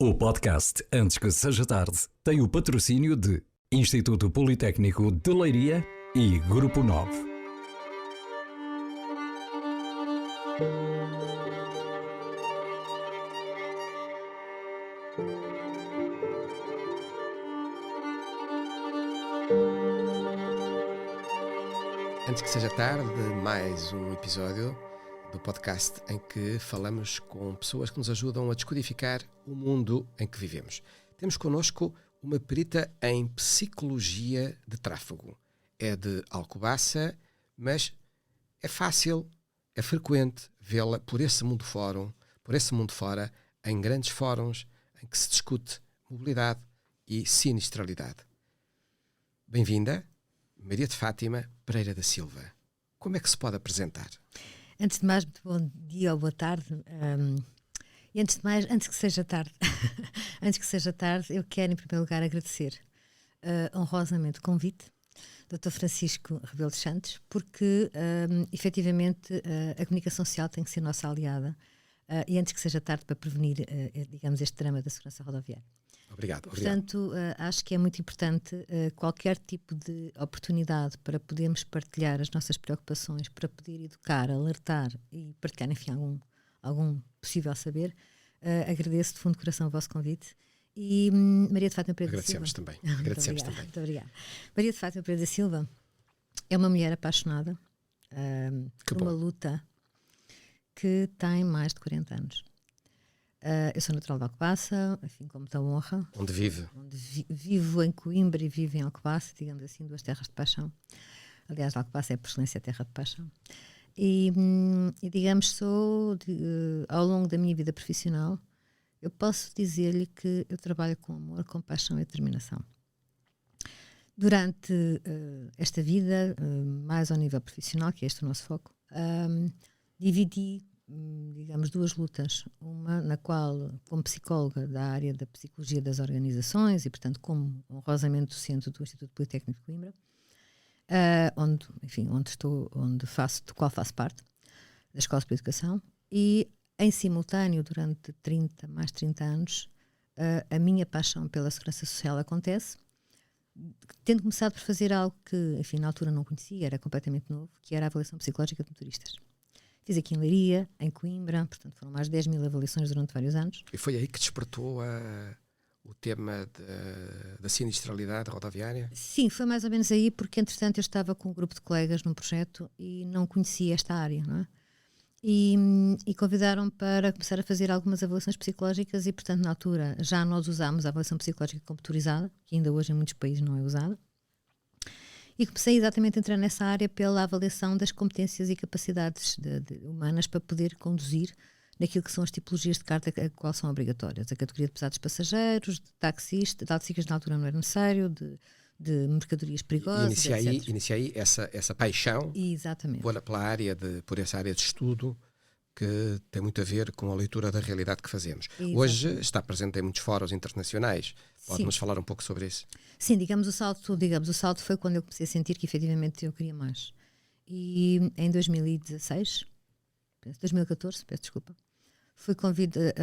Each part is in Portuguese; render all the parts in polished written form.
O podcast Antes que Seja Tarde tem o patrocínio de Instituto Politécnico de Leiria e Grupo 9. Antes que seja tarde, mais um episódio do podcast em que falamos com pessoas que nos ajudam a descodificar o mundo em que vivemos. Temos connosco uma perita em psicologia de tráfego. É de Alcobaça, mas é fácil, é frequente vê-la por esse mundo fora, em grandes fóruns em que se discute mobilidade e sinistralidade. Bem-vinda, Maria de Fátima Pereira da Silva. Como é que se pode apresentar? Antes de mais, muito bom dia ou boa tarde. E antes de mais, antes que seja tarde, eu quero em primeiro lugar agradecer honrosamente o convite do Dr. Francisco Rebelo de Santos, porque efetivamente a comunicação social tem que ser nossa aliada e antes que seja tarde para prevenir, digamos, este drama da segurança rodoviária. Obrigado. Portanto, acho que é muito importante qualquer tipo de oportunidade para podermos partilhar as nossas preocupações, para poder educar, alertar e partilhar, enfim, algum possível saber. Agradeço de fundo de coração o vosso convite. E Maria de Fátima Pereira da Silva. Agradecemos também. Muito obrigada. Maria de Fátima Pereira da Silva é uma mulher apaixonada por uma luta que tem mais de 40 anos. Eu sou natural de Alcobaça, enfim, com muita honra. Onde vive? Vivo em Coimbra e vivo em Alcobaça, digamos assim, duas terras de paixão. Aliás, Alcobaça é por excelência a terra de paixão. E digamos, ao longo da minha vida profissional, eu posso dizer-lhe que eu trabalho com amor, com paixão e determinação. Durante esta vida, mais ao nível profissional, que é este o nosso foco, dividi, digamos, duas lutas. Uma na qual, como psicóloga da área da psicologia das organizações e, portanto, como honrosamente docente do Instituto Politécnico de Coimbra, do qual faço parte, da Escola de Educação, e em simultâneo, durante mais de 30 anos, a minha paixão pela segurança social acontece, tendo começado por fazer algo que, enfim, na altura não conhecia, era completamente novo, que era a avaliação psicológica de motoristas. Fiz aqui em Leiria, em Coimbra, portanto foram mais de 10 mil avaliações durante vários anos. E foi aí que despertou o tema da sinistralidade rodoviária? Sim, foi mais ou menos aí, porque entretanto eu estava com um grupo de colegas num projeto e não conhecia esta área, não é? E convidaram para começar a fazer algumas avaliações psicológicas e, portanto, na altura já nós usámos a avaliação psicológica computadorizada, que ainda hoje em muitos países não é usada. E comecei exatamente a entrar nessa área pela avaliação das competências e capacidades humanas para poder conduzir naquilo que são as tipologias de carta a qual são obrigatórias. A categoria de pesados passageiros, de taxistas na altura não era necessário, de mercadorias perigosas, etc. Inicia aí essa paixão Exatamente. por essa área de estudo que tem muito a ver com a leitura da realidade que fazemos. Exatamente. Hoje está presente em muitos fóruns internacionais. Pode-nos falar um pouco sobre isso? Sim, digamos, o salto foi quando eu comecei a sentir que efetivamente eu queria mais. E em 2014, peço desculpa, fui convidada,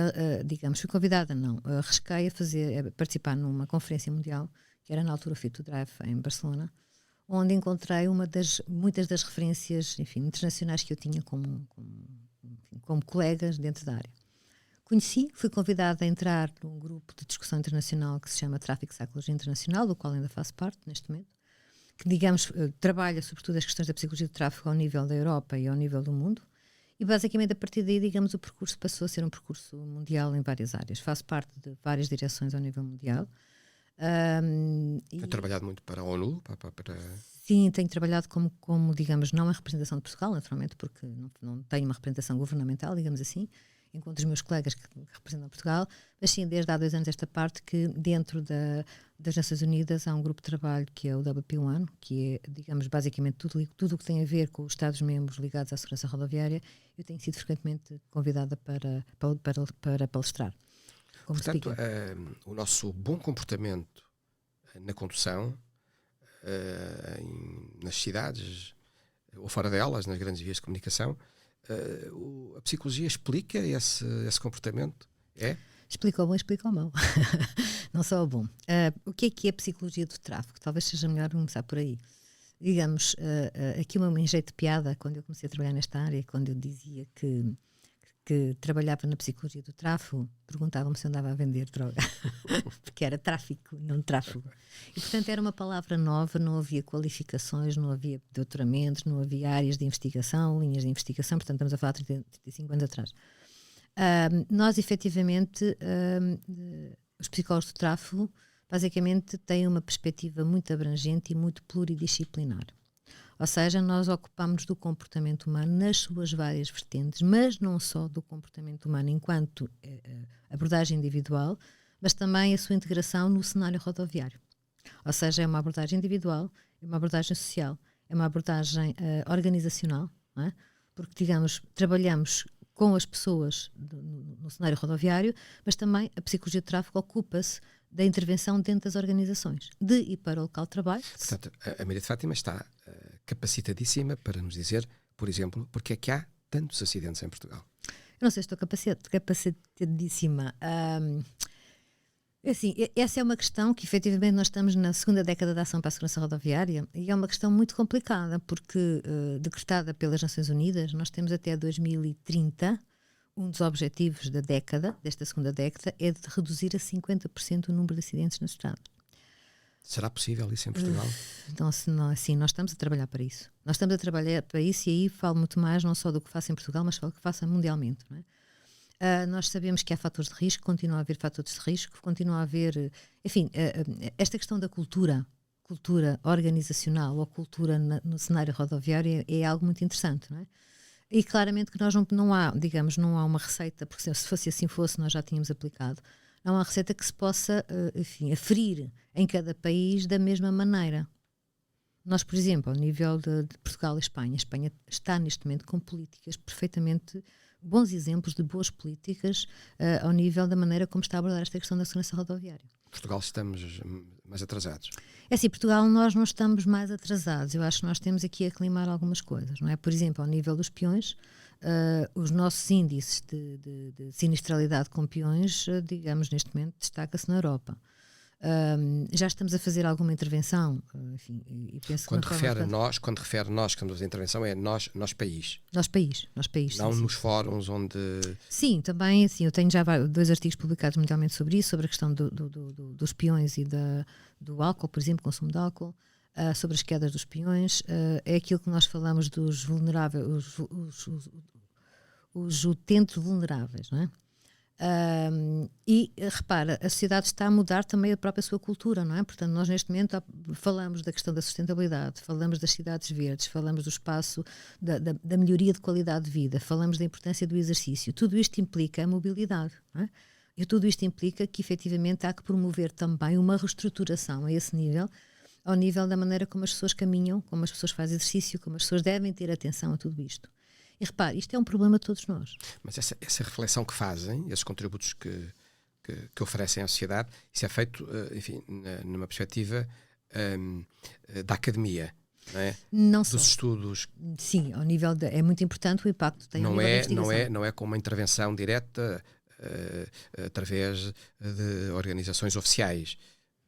arrisquei a participar numa conferência mundial, que era na altura o Fit to Drive em Barcelona, onde encontrei muitas das referências, enfim, internacionais que eu tinha como colegas dentro da área. Fui convidada a entrar num grupo de discussão internacional que se chama Traffic Psychology Internacional, do qual ainda faço parte neste momento, que, digamos, trabalha sobretudo as questões da psicologia do tráfego ao nível da Europa e ao nível do mundo. E basicamente a partir daí, digamos, o percurso passou a ser um percurso mundial em várias áreas. Faço parte de várias direções ao nível mundial. Tem trabalhado muito para a ONU? Sim, tenho trabalhado como, digamos, não a representação de Portugal, naturalmente, porque não tenho uma representação governamental, digamos assim, enquanto os meus colegas que representam Portugal, mas sim, desde há 2 anos esta parte que dentro das Nações Unidas há um grupo de trabalho que é o WP1, que é, digamos, basicamente tudo o que tem a ver com os Estados-membros ligados à segurança rodoviária. Eu tenho sido frequentemente convidada para palestrar. Portanto, o nosso bom comportamento na condução, nas cidades ou fora delas, nas grandes vias de comunicação, a psicologia explica esse comportamento? É? Explica o bom, explica o mau. Não só o bom. O que é a psicologia do tráfico? Talvez seja melhor começar por aí. Digamos, aqui um jeito de piada, quando eu comecei a trabalhar nesta área, quando eu dizia que trabalhava na psicologia do tráfico, perguntavam-me se eu andava a vender droga, porque era tráfico, não tráfego. E, portanto, era uma palavra nova, não havia qualificações, não havia doutoramentos, não havia áreas de investigação, linhas de investigação, portanto, estamos a falar de 35 anos atrás. Nós, efetivamente, os psicólogos do tráfego, basicamente, têm uma perspectiva muito abrangente e muito pluridisciplinar. Ou seja, nós ocupamos do comportamento humano nas suas várias vertentes, mas não só do comportamento humano enquanto abordagem individual, mas também a sua integração no cenário rodoviário. Ou seja, é uma abordagem individual, é uma abordagem social, é uma abordagem organizacional, não é? Porque, digamos, trabalhamos com as pessoas no cenário rodoviário, mas também a psicologia de tráfego ocupa-se da intervenção dentro das organizações, de e para o local de trabalho. Portanto, a Maria de Fátima está capacitadíssima para nos dizer, por exemplo, porque é que há tantos acidentes em Portugal. Eu não sei se estou capacitadíssima. Assim, essa é uma questão que, efetivamente, nós estamos na segunda década da ação para a segurança rodoviária e é uma questão muito complicada, porque, decretada pelas Nações Unidas, nós temos até 2030, um dos objetivos da década, desta segunda década, é de reduzir a 50% o número de acidentes na estrada. Será possível isso em Portugal? Então, assim, nós estamos a trabalhar para isso. Nós estamos a trabalhar para isso e aí falo muito mais não só do que faço em Portugal, mas falo do que faço mundialmente, não é? Nós sabemos que há fatores de risco, continua a haver fatores de risco, continua a haver, enfim, esta questão da cultura organizacional ou cultura no cenário rodoviário é algo muito interessante, não é? E claramente que nós não há, digamos, não há uma receita, porque se fosse assim fosse, nós já tínhamos aplicado. Não há uma receita que se possa, enfim, aferir em cada país da mesma maneira. Nós, por exemplo, ao nível de Portugal e Espanha, a Espanha está neste momento com políticas perfeitamente bons exemplos de boas políticas ao nível da maneira como está a abordar esta questão da segurança rodoviária. Portugal estamos mais atrasados. É assim, Portugal nós não estamos mais atrasados. Eu acho que nós temos aqui a aclimar algumas coisas, não é? Por exemplo, ao nível dos peões, os nossos índices de sinistralidade com peões, digamos, neste momento, destaca-se na Europa. Já estamos a fazer alguma intervenção, enfim, e penso quando refere a nós, quando estamos a fazer intervenção, é nós país. Nós país. Não sim, nos fóruns onde... Sim, também, assim, eu tenho já 2 artigos publicados mundialmente sobre isso, sobre a questão dos peões e do álcool, por exemplo, consumo de álcool, sobre as quedas dos peões, é aquilo que nós falamos dos vulneráveis, os utentes vulneráveis, não é? E repara, a sociedade está a mudar também a própria sua cultura, não é? Portanto, nós neste momento falamos da questão da sustentabilidade, falamos das cidades verdes, falamos do espaço, da melhoria de qualidade de vida, falamos da importância do exercício. Tudo isto implica a mobilidade, não é? E tudo isto implica que efetivamente há que promover também uma reestruturação a esse nível, ao nível da maneira como as pessoas caminham, como as pessoas fazem exercício, como as pessoas devem ter atenção a tudo isto. E repare, isto é um problema de todos nós. Mas essa reflexão que fazem, esses contributos que oferecem à sociedade, isso é feito, enfim, numa perspectiva da academia, não é? Não dos só. Estudos. Sim, ao nível é muito importante o impacto que tem ao nível da investigação. Não é com uma intervenção direta através de organizações oficiais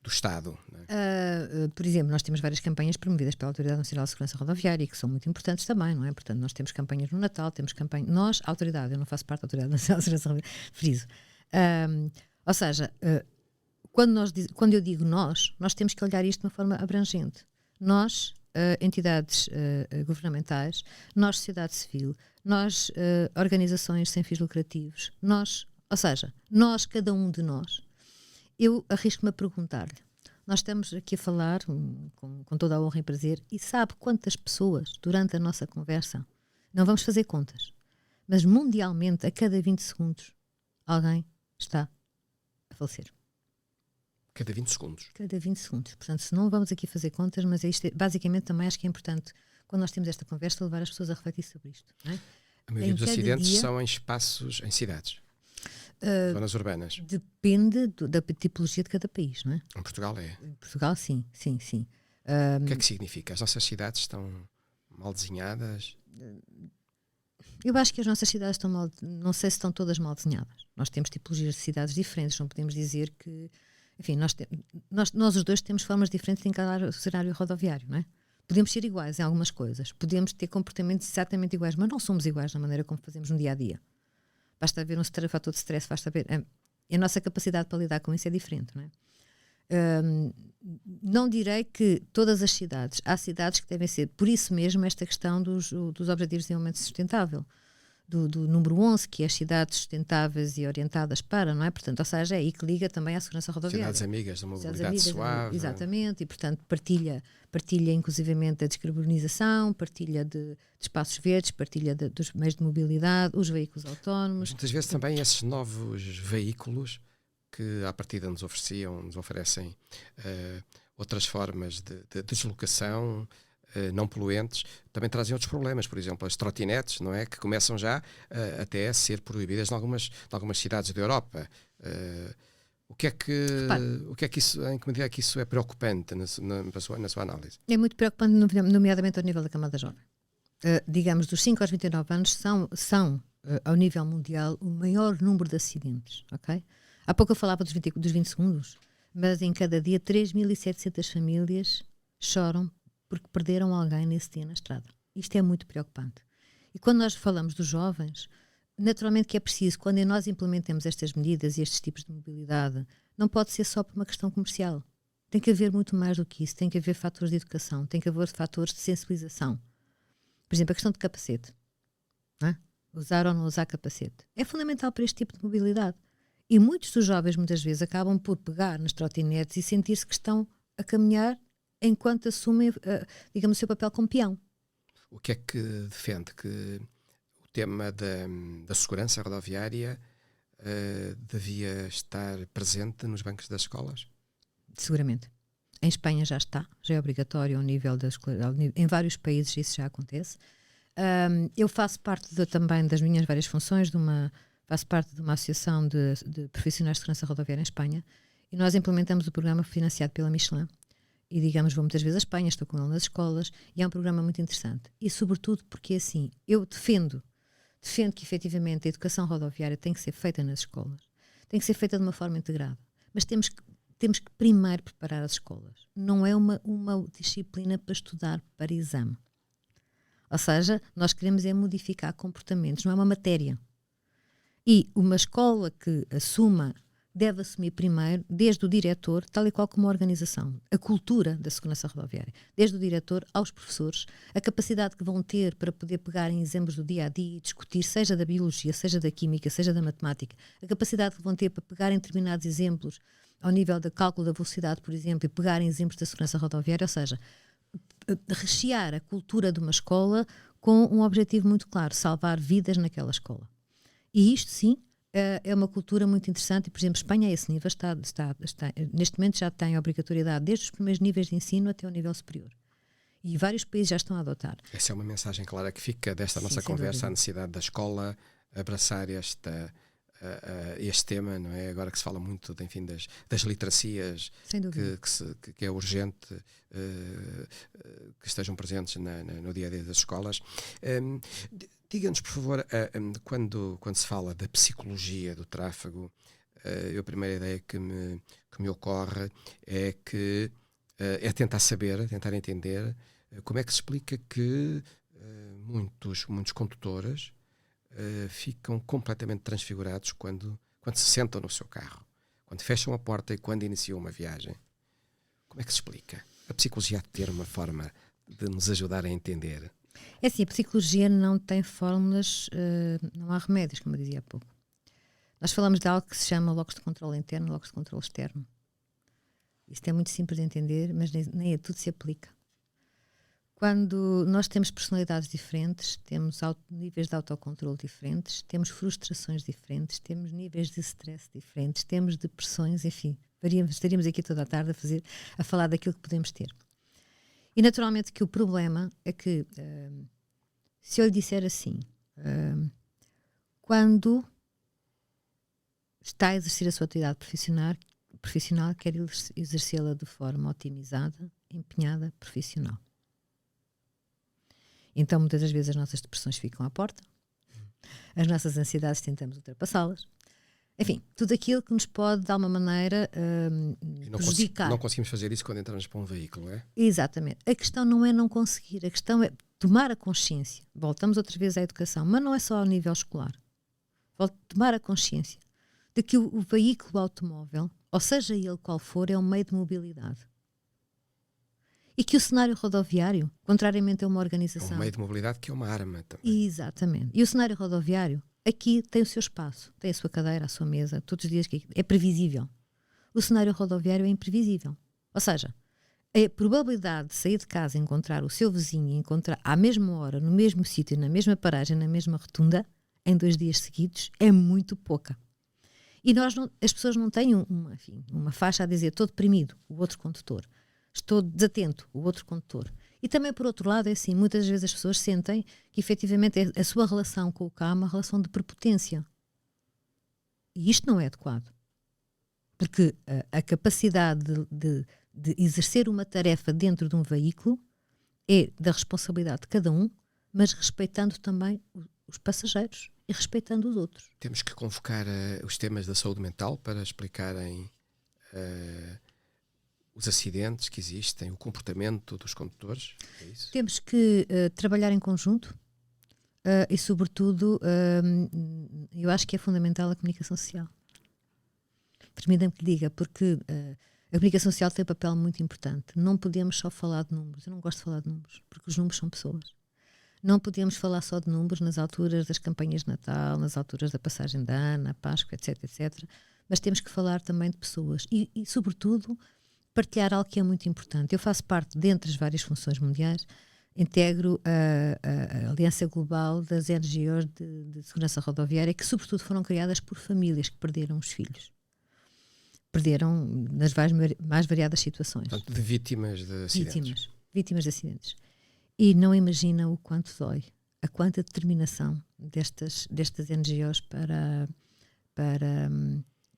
do Estado. Não é? Por exemplo, nós temos várias campanhas promovidas pela Autoridade Nacional de Segurança Rodoviária que são muito importantes também, não é? Portanto, nós temos campanhas no Natal, temos campanhas... Nós, Autoridade, eu não faço parte da Autoridade Nacional de Segurança Rodoviária, friso. Ou seja, quando eu digo nós temos que olhar isto de uma forma abrangente. Nós, entidades governamentais, nós, sociedade civil, nós, organizações sem fins lucrativos, ou seja, cada um de nós. Eu arrisco-me a perguntar-lhe, nós estamos aqui a falar com toda a honra e prazer, e sabe quantas pessoas, durante a nossa conversa, não vamos fazer contas, mas mundialmente, a cada 20 segundos, alguém está a falecer. Cada 20 segundos? Cada 20 segundos. Portanto, se não vamos aqui fazer contas, mas isto basicamente também acho que é importante, quando nós temos esta conversa, levar as pessoas a refletir sobre isto. Não é? A maioria dos acidentes são em espaços, em cidades. Zonas urbanas. Depende da tipologia de cada país, não é? Em Portugal é. Em Portugal, sim. O que é que significa? As nossas cidades estão mal desenhadas? Eu acho que as nossas cidades estão mal, não sei se estão todas mal desenhadas. Nós temos tipologias de cidades diferentes, não podemos dizer que, enfim, nós os dois temos formas diferentes de encarar o cenário rodoviário, não é? Podemos ser iguais em algumas coisas, podemos ter comportamentos exatamente iguais, mas não somos iguais na maneira como fazemos no dia a dia. Basta haver um fator de stress, basta haver. A nossa capacidade para lidar com isso é diferente, não é? Não direi que todas as cidades, há cidades que devem ser, por isso mesmo, esta questão dos Objetivos de Desenvolvimento Sustentável, do número 11, que é as cidades sustentáveis e orientadas para, não é? Portanto, ou seja, é aí que liga também à segurança rodoviária. Cidades amigas da mobilidade suave. Exatamente, e portanto partilha inclusivamente a descarbonização, partilha de espaços verdes, partilha dos meios de mobilidade, os veículos autónomos. Muitas vezes também esses novos veículos que à partida nos oferecem outras formas de deslocação não poluentes, também trazem outros problemas, por exemplo, as trotinetes, não é? Que começam já até a ser proibidas em algumas cidades da Europa. O que é que isso, em que medida é que isso é preocupante na sua análise? É muito preocupante, nomeadamente ao nível da camada jovem. Digamos, dos 5 aos 29 anos são ao nível mundial, o maior número de acidentes, ok? Há pouco eu falava dos 20 segundos, mas em cada dia 3.700 famílias choram porque perderam alguém nesse dia na estrada. Isto é muito preocupante. E quando nós falamos dos jovens, naturalmente que é preciso, quando nós implementemos estas medidas e estes tipos de mobilidade, não pode ser só por uma questão comercial. Tem que haver muito mais do que isso. Tem que haver fatores de educação, tem que haver fatores de sensibilização. Por exemplo, a questão de capacete. Não é? Usar ou não usar capacete. É fundamental para este tipo de mobilidade. E muitos dos jovens, muitas vezes, acabam por pegar nas trotinetes e sentir-se que estão a caminhar enquanto assumem, digamos, o seu papel como peão. O que é que defende? Que o tema da segurança rodoviária devia estar presente nos bancos das escolas? Seguramente. Em Espanha já está, já é obrigatório ao nível da escola. Em vários países isso já acontece. Eu faço parte também das minhas várias funções faço parte de uma associação de profissionais de segurança rodoviária em Espanha e nós implementamos o programa financiado pela Michelin e, digamos, vou muitas vezes à Espanha, estou com ele nas escolas e é um programa muito interessante. E, sobretudo, porque, assim, eu defendo que, efetivamente, a educação rodoviária tem que ser feita nas escolas. Tem que ser feita de uma forma integrada. Mas temos que primeiro preparar as escolas. Não é uma disciplina para estudar para exame. Ou seja, nós queremos é modificar comportamentos, não é uma matéria. E uma escola que deve assumir primeiro, desde o diretor, tal e qual como a organização, a cultura da segurança rodoviária, desde o diretor aos professores, a capacidade que vão ter para poder pegar em exemplos do dia a dia e discutir, seja da biologia, seja da química, seja da matemática, a capacidade que vão ter para pegar em determinados exemplos ao nível do cálculo da velocidade, por exemplo, e pegar em exemplos da segurança rodoviária, ou seja, rechear a cultura de uma escola com um objetivo muito claro, salvar vidas naquela escola. E isto, sim, é uma cultura muito interessante e, por exemplo, Espanha a esse nível está, neste momento já tem obrigatoriedade desde os primeiros níveis de ensino até o nível superior. E vários países já estão a adotar. Essa é uma mensagem clara que fica desta nossa conversa, a necessidade da escola abraçar este tema, não é? Agora que se fala muito, enfim, das literacias, que é urgente que estejam presentes no dia a dia das escolas. Diga-nos, por favor, quando se fala da psicologia do tráfego, a primeira ideia que me ocorre é que é tentar saber, tentar entender como é que se explica que muitos condutores ficam completamente transfigurados quando se sentam no seu carro, quando fecham a porta e quando iniciam uma viagem. Como é que se explica? A psicologia há de ter uma forma de nos ajudar a entender. É assim, a psicologia não tem fórmulas, não há remédios, como eu dizia há pouco. Nós falamos de algo que se chama locus de controle interno e locus de controle externo. Isto é muito simples de entender, mas nem a tudo se aplica. Quando nós temos personalidades diferentes, temos níveis de autocontrole diferentes, temos frustrações diferentes, temos níveis de stress diferentes, temos depressões, enfim, estaríamos aqui toda a tarde a falar daquilo que podemos ter. E naturalmente que o problema é que, se eu lhe disser assim, quando está a exercer a sua atividade profissional quer exercê-la de forma otimizada, empenhada, profissional. Então, muitas das vezes as nossas depressões ficam à porta, as nossas ansiedades tentamos ultrapassá-las. Enfim, tudo aquilo que nos pode, de alguma maneira, prejudicar. Não conseguimos fazer isso quando entramos para um veículo, não é? Exatamente. A questão não é não conseguir, a questão é tomar a consciência. Voltamos outra vez à educação, mas não é só ao nível escolar. Tomar a consciência de que o veículo automóvel, ou seja ele qual for, é um meio de mobilidade. E que o cenário rodoviário, contrariamente a uma organização... É um meio de mobilidade que é uma arma também. Exatamente. E o cenário rodoviário, aqui tem o seu espaço, tem a sua cadeira, a sua mesa, todos os dias que é previsível. O cenário rodoviário é imprevisível. Ou seja, a probabilidade de sair de casa e encontrar o seu vizinho e encontrar à mesma hora, no mesmo sítio, na mesma paragem, na mesma rotunda, em 2 dias seguidos, é muito pouca. E as pessoas não têm uma faixa a dizer estou deprimido, o outro condutor. Estou desatento, o outro condutor. E também, por outro lado, é assim, muitas vezes as pessoas sentem que, efetivamente, a sua relação com o carro é uma relação de prepotência. E isto não é adequado. Porque a capacidade de exercer uma tarefa dentro de um veículo é da responsabilidade de cada um, mas respeitando também os passageiros e respeitando os outros. Temos que convocar os temas da saúde mental para explicarem os acidentes que existem, o comportamento dos condutores. É isso? Temos que trabalhar em conjunto e, sobretudo, eu acho que é fundamental a comunicação social. Permita-me que lhe diga, porque a comunicação social tem um papel muito importante. Não podemos só falar de números. Eu não gosto de falar de números, porque os números são pessoas. Não podemos falar só de números nas alturas das campanhas de Natal, nas alturas da passagem de ano, a Páscoa, etc, etc. Mas temos que falar também de pessoas e, sobretudo, partilhar algo que é muito importante. Eu faço parte, dentre as várias funções mundiais, integro a Aliança Global das NGOs de Segurança Rodoviária, que sobretudo foram criadas por famílias que perderam os filhos. Perderam nas mais variadas situações. Portanto, de vítimas de acidentes. Vítimas de acidentes. E não imagina o quanto dói, a quanta determinação destas NGOs para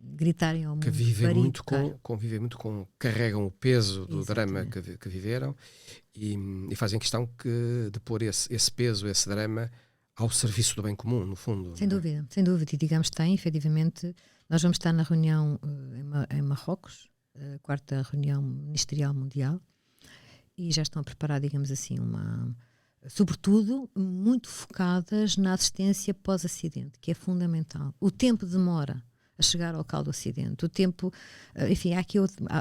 gritarem ao mundo. Que convivem muito com, carregam o peso do drama que viveram e fazem questão de pôr esse peso, esse drama ao serviço do bem comum, no fundo. Sem dúvida, sem dúvida. E digamos que efetivamente, nós vamos estar na reunião em Marrocos, a 4ª reunião ministerial mundial, e já estão a preparar, digamos assim, sobretudo, muito focadas na assistência pós-acidente, que é fundamental. O tempo demora a chegar ao local do acidente. O tempo, enfim, há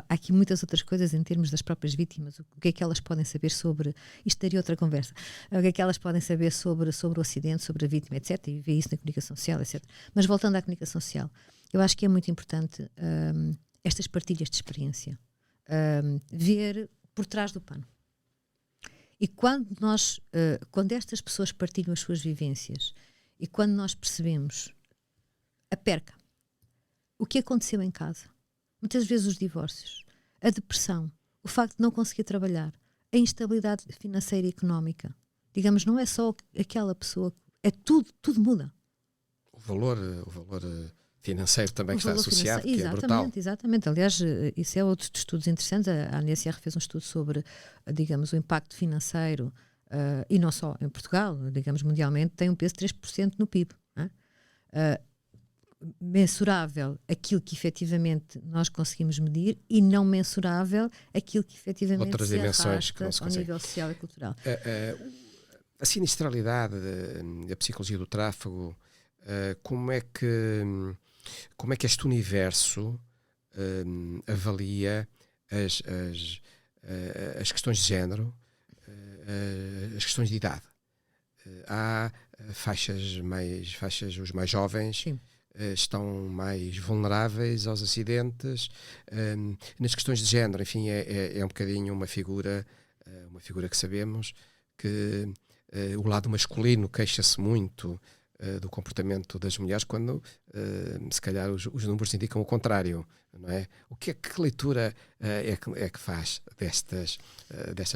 aqui muitas outras coisas em termos das próprias vítimas. O que é que elas podem saber sobre... Isto daria outra conversa. O que é que elas podem saber sobre o acidente, sobre a vítima, etc. E ver isso na comunicação social, etc. Mas voltando à comunicação social, eu acho que é muito importante estas partilhas de experiência. Ver por trás do pano. E quando estas pessoas partilham as suas vivências e quando nós percebemos a perca, o que aconteceu em casa, muitas vezes os divórcios, a depressão, o facto de não conseguir trabalhar, a instabilidade financeira e económica, digamos, não é só aquela pessoa, é tudo muda. O valor financeiro também que está associado, que é brutal. Exatamente. Aliás, isso é outro dos estudos interessantes. A ANSR fez um estudo sobre, digamos, o impacto financeiro, e não só em Portugal, digamos, mundialmente, tem um peso de 3% no PIB. Mensurável aquilo que efetivamente nós conseguimos medir e não mensurável aquilo que efetivamente outras se dimensões que não se ao nível social e cultural. A sinistralidade, a psicologia do tráfego, como é que este universo avalia as questões de género, as questões de idade? Há os mais jovens. Sim. Estão mais vulneráveis aos acidentes. Nas questões de género, enfim, é um bocadinho uma figura que sabemos que o lado masculino queixa-se muito do comportamento das mulheres, quando se calhar os números indicam o contrário, não é? Que leitura é que faz destas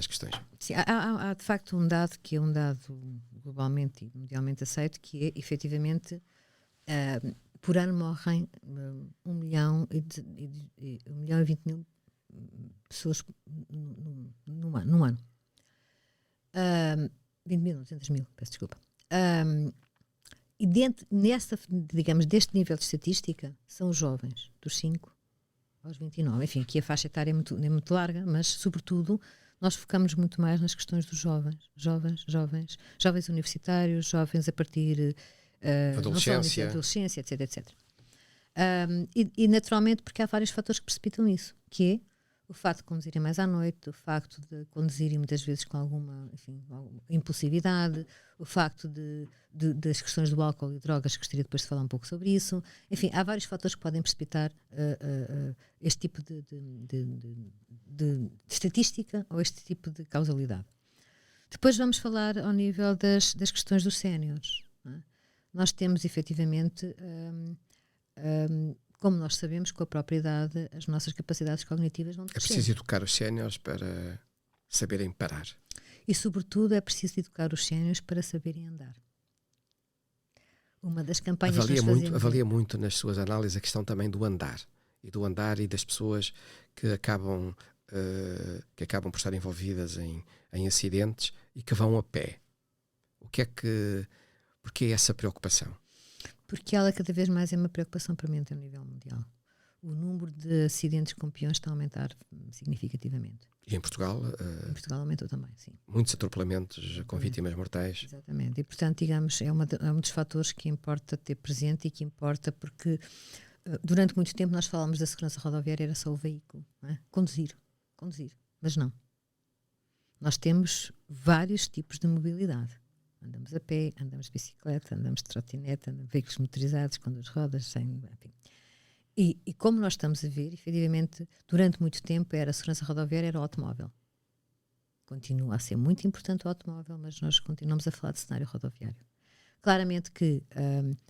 questões? Sim, há de facto um dado que é um dado globalmente e mundialmente aceito, que é efetivamente por ano morrem 1 milhão e 20 mil pessoas num ano. 20 mil, 200 mil, peço desculpa. E digamos, deste nível de estatística, são os jovens, dos 5 aos 29. Enfim, aqui a faixa etária é muito larga, mas, sobretudo, nós focamos muito mais nas questões dos jovens universitários, jovens a partir adolescência, etc, etc. E naturalmente, porque há vários fatores que precipitam isso, que é o facto de conduzirem mais à noite, o facto de conduzirem muitas vezes com alguma impulsividade, o facto das questões do álcool e drogas, que gostaria depois de falar um pouco sobre isso. Enfim, há vários fatores que podem precipitar este tipo de estatística ou este tipo de causalidade. Depois vamos falar ao nível das questões dos séniores. Nós temos, efetivamente, como nós sabemos, com a própria idade, as nossas capacidades cognitivas vão crescer. É preciso educar os séniores para saberem parar. E, sobretudo, é preciso educar os séniores para saberem andar. Uma das campanhas avalia muito nas suas análises a questão também do andar. E do andar e das pessoas que acabam por estar envolvidas em acidentes e que vão a pé. Porquê essa preocupação? Porque ela cada vez mais é uma preocupação premente a nível mundial. O número de acidentes com peões está a aumentar significativamente. E em Portugal? Em Portugal aumentou também, sim. Muitos atropelamentos com vítimas mortais. Exatamente. E, portanto, digamos, é um dos fatores que importa ter presente e que importa porque durante muito tempo nós falávamos da segurança rodoviária, era só o veículo. Não é? Conduzir. Mas não. Nós temos vários tipos de mobilidade. Andamos a pé, andamos de bicicleta, andamos de trotinete, andamos de veículos motorizados com 2 rodas, enfim. E como nós estamos a ver, efetivamente, durante muito tempo a segurança rodoviária era o automóvel. Continua a ser muito importante o automóvel, mas nós continuamos a falar de cenário rodoviário. Claramente que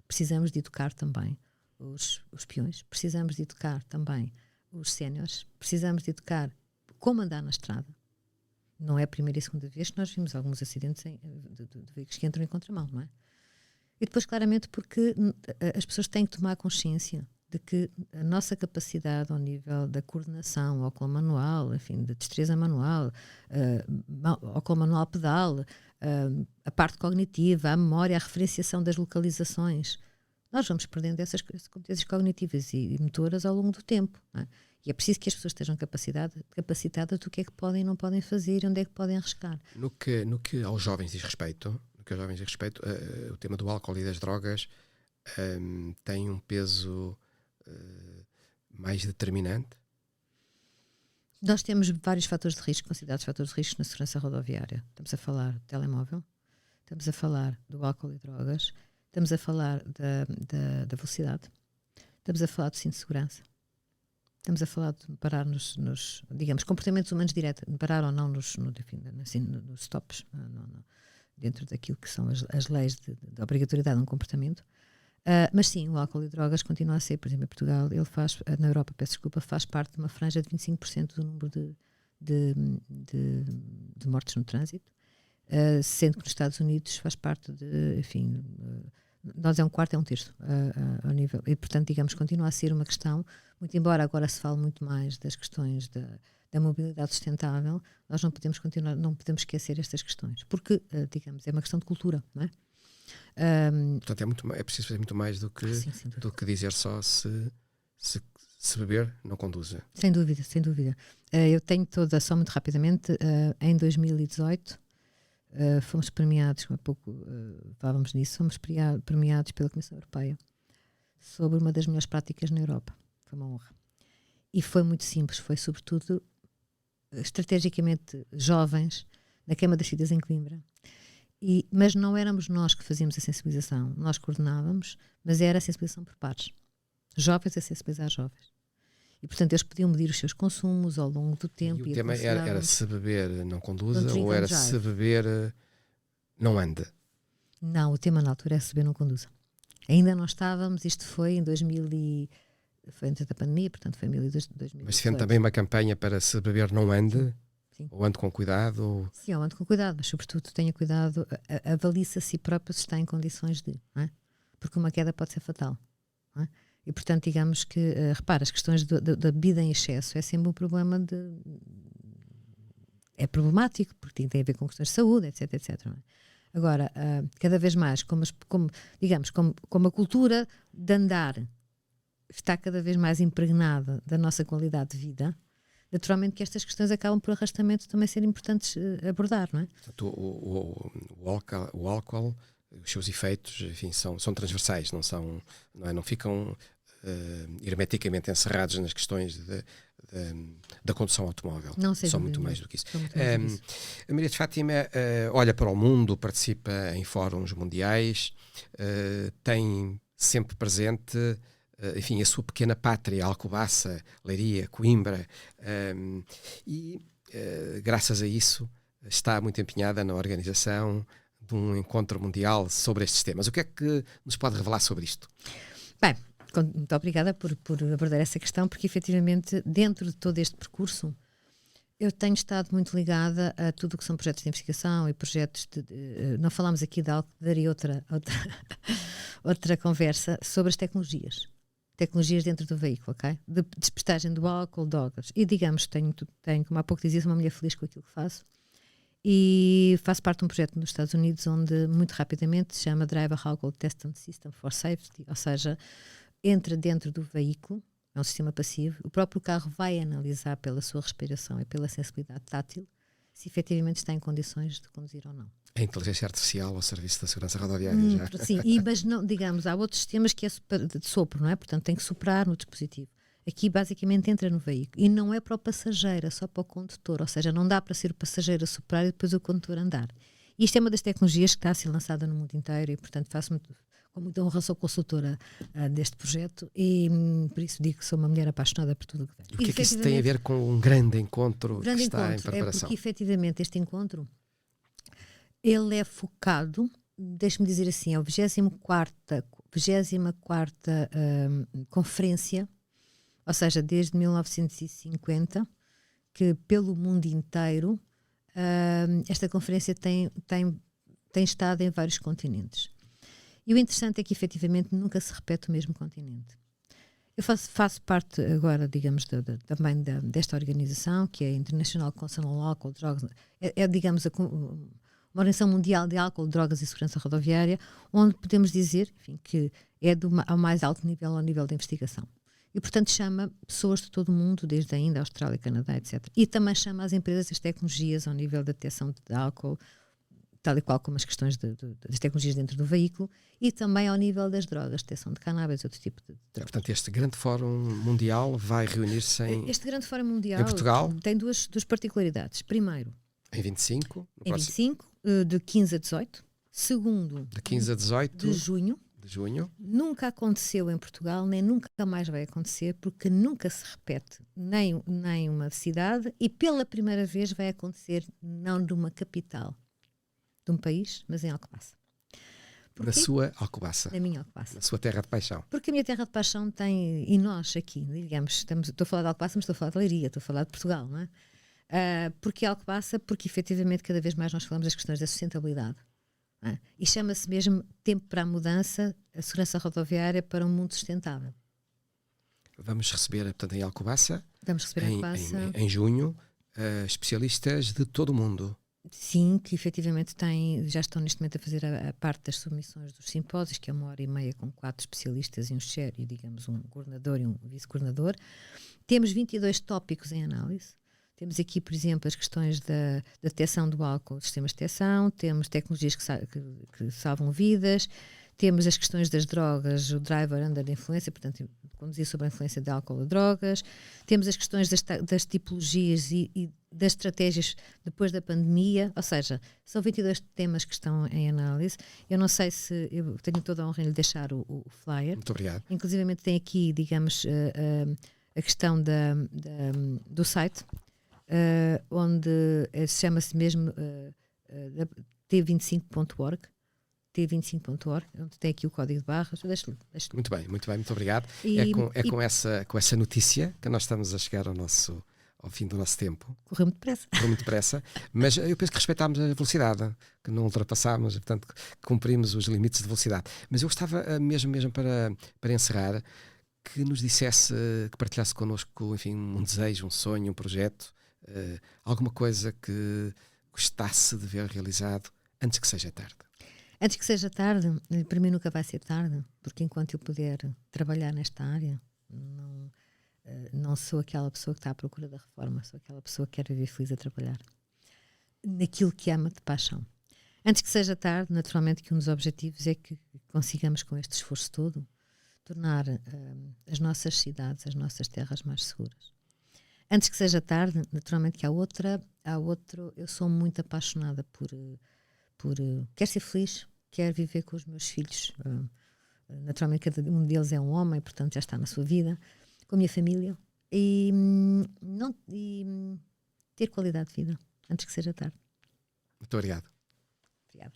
precisamos de educar também os peões, precisamos de educar também os séniores, precisamos de educar como andar na estrada. Não é a primeira e a segunda vez que nós vimos alguns acidentes de veículos que entram em contramão, não é? E depois, claramente, porque as pessoas têm que tomar consciência de que a nossa capacidade ao nível da coordenação, óculo manual, enfim, de destreza manual, óculo manual pedal, a parte cognitiva, a memória, a referenciação das localizações, nós vamos perdendo essas competências cognitivas e motoras ao longo do tempo, não é? E é preciso que as pessoas estejam capacitadas do que é que podem e não podem fazer e onde é que podem arriscar. No que aos jovens diz respeito, o tema do álcool e das drogas tem um peso mais determinante? Nós temos vários fatores de risco, considerados fatores de risco na segurança rodoviária. Estamos a falar do telemóvel, estamos a falar do álcool e drogas, estamos a falar da velocidade, estamos a falar do cinto de segurança. Estamos a falar de parar nos digamos, comportamentos humanos diretos, parar ou não nos stops, dentro daquilo que são as leis de obrigatoriedade de um comportamento. Mas sim, o álcool e drogas continua a ser, por exemplo, em Portugal, na Europa, faz parte de uma franja de 25% do número de mortes no trânsito, sendo que nos Estados Unidos faz parte de, enfim, nós é 1/4, é 1/3 ao nível, e portanto, digamos, continua a ser uma questão, muito embora agora se fale muito mais das questões da mobilidade sustentável, nós não podemos esquecer estas questões, porque, digamos, é uma questão de cultura, não é? Portanto, é preciso fazer muito mais do que dizer só se beber, não conduza. Sem dúvida, sem dúvida. Eu tenho só muito rapidamente, em 2018, fomos premiados, há pouco falávamos nisso, fomos premiados pela Comissão Europeia sobre uma das melhores práticas na Europa. Foi uma honra. E foi muito simples, foi sobretudo estrategicamente jovens na Câmara das Cidades em Coimbra. Mas não éramos nós que fazíamos a sensibilização, nós coordenávamos, mas era a sensibilização por pares. Jovens a sensibilizar jovens. E, portanto, eles podiam medir os seus consumos ao longo do tempo. E o tema era se beber não conduza ou era se beber não anda? Não, o tema na altura é se beber não conduza. Ainda não estávamos, isto foi em 2000 foi antes da pandemia, portanto foi em 2018. Mas se vende também uma campanha para se beber não ande? Sim. Ou ande com cuidado? Ou... Sim, eu ando com cuidado, mas sobretudo tenha cuidado, avalie-se a si próprio se está em condições de, não é? Porque uma queda pode ser fatal, não é? E portanto, digamos que, repara, as questões da bebida em excesso é sempre um problema é problemático, porque tem a ver com questões de saúde, etc, etc. Não é? Agora, cada vez mais, como a cultura de andar está cada vez mais impregnada da nossa qualidade de vida, naturalmente que estas questões acabam por arrastamento também ser importantes abordar, não é? Portanto, o álcool, os seus efeitos, enfim, são transversais, não ficam hermeticamente encerrados nas questões da condução automóvel. Não, são muito mais do que isso. Que A Maria de Fátima olha para o mundo, participa em fóruns mundiais, tem sempre presente, enfim, a sua pequena pátria, Alcobaça, Leiria, Coimbra, e graças a isso está muito empenhada na organização de um encontro mundial sobre estes temas. O que é que nos pode revelar sobre isto? Bem, muito obrigada por abordar essa questão, porque efetivamente dentro de todo este percurso eu tenho estado muito ligada a tudo o que são projetos de investigação e projetos não falámos aqui de algo, daria outra conversa sobre as tecnologias dentro do veículo, ok? De despistagem do álcool, drogas. E digamos, tenho, como há pouco dizia, sou uma mulher feliz com aquilo que faço. E faço parte de um projeto nos Estados Unidos onde, muito rapidamente, se chama Driver Alcohol Test and System for Safety, ou seja, entra dentro do veículo, é um sistema passivo, o próprio carro vai analisar pela sua respiração e pela sensibilidade tátil se efetivamente está em condições de conduzir ou não. A inteligência artificial ao serviço da segurança rodoviária já. Sim, mas não, digamos, há outros sistemas que é de sopro, não é? Portanto, tem que soprar no dispositivo. Aqui basicamente entra no veículo e não é para o passageiro, é só para o condutor, ou seja, não dá para ser o passageiro a soprar e depois o condutor a andar. E isto é uma das tecnologias que está a ser lançada no mundo inteiro e, portanto, com muita honra sou consultora deste projeto e por isso digo que sou uma mulher apaixonada por tudo o que vem. E o que é que isso tem a ver com um grande encontro que está em preparação? É porque efetivamente este encontro ele é focado, deixe-me dizer assim, é a 24ª conferência, ou seja, desde 1950, que pelo mundo inteiro esta conferência tem estado em vários continentes. E o interessante é que efetivamente nunca se repete o mesmo continente. Eu faço parte agora, digamos, também desta organização, que é a International Council on Alcohol, Drugs, digamos, uma organização mundial de álcool, drogas e segurança rodoviária, onde podemos dizer, enfim, que é ao mais alto nível, ao nível da investigação. E, portanto, chama pessoas de todo o mundo, desde a Índia, Austrália, Canadá, etc. E também chama as empresas e as tecnologias ao nível da detecção de álcool, tal e qual como as questões das tecnologias dentro do veículo, e também ao nível das drogas, detecção de cannabis, outro tipo de drogas. Portanto, este grande fórum mundial vai reunir-se Este grande fórum mundial em Portugal? Tem duas particularidades. Primeiro, em 25? Em 25, de 15 a 18. Segundo, de 15 a 18 de junho. De junho. Nunca aconteceu em Portugal, nem nunca mais vai acontecer, porque nunca se repete nem uma cidade e pela primeira vez vai acontecer não numa capital de um país, mas em Alcobaça. Na sua Alcobaça. Na minha Alcobaça. Na sua terra de paixão. Porque a minha terra de paixão tem, e nós aqui, digamos, estou a falar de Alcobaça, mas estou a falar de Leiria, estou a falar de Portugal, não é? Porque Alcobaça, porque efetivamente cada vez mais nós falamos das questões da sustentabilidade. E chama-se mesmo Tempo para a Mudança, a segurança rodoviária para um mundo sustentável. Vamos receber, portanto, em Alcobaça, Vamos receber em Alcobaça, em junho, especialistas de todo o mundo. Sim, que efetivamente já estão neste momento a fazer a parte das submissões dos simpósios, que é 1h30 com 4 especialistas e um chair, e digamos um coordenador e um vice-coordenador. Temos 22 tópicos em análise. Temos aqui, por exemplo, as questões da detecção do álcool, sistemas de detecção, temos tecnologias que salvam vidas, temos as questões das drogas, o driver under influência, portanto, conduzir sob a influência de álcool ou drogas, temos as questões das tipologias e das estratégias depois da pandemia, ou seja, são 22 temas que estão em análise. Eu não sei se, eu tenho toda a honra em lhe deixar o flyer. Muito obrigado. Inclusive tem aqui, digamos, a questão do site, onde chama-se mesmo t25.org, t25.org, onde tem aqui o código de barras. Deixa-lhe. Muito bem, muito obrigado. Com essa notícia que nós estamos a chegar ao fim do nosso tempo. Correu muito depressa. Mas eu penso que respeitámos a velocidade, que não ultrapassámos, portanto, cumprimos os limites de velocidade. Mas eu gostava mesmo para encerrar, que nos dissesse, que partilhasse connosco, enfim, um desejo, um sonho, um projeto, alguma coisa que gostasse de ver realizado antes que seja tarde. Antes que seja tarde, para mim nunca vai ser tarde, porque enquanto eu puder trabalhar nesta área, não sou aquela pessoa que está à procura da reforma, sou aquela pessoa que quer viver feliz a trabalhar naquilo que ama de paixão. Antes que seja tarde, naturalmente que um dos objetivos é que consigamos com este esforço todo tornar as nossas cidades, as nossas terras mais seguras. Antes que seja tarde, naturalmente que há outro, eu sou muito apaixonada por quero ser feliz, quero viver com os meus filhos, naturalmente cada um deles é um homem, portanto já está na sua vida, com a minha família, e ter qualidade de vida, antes que seja tarde. Muito obrigado. Obrigada.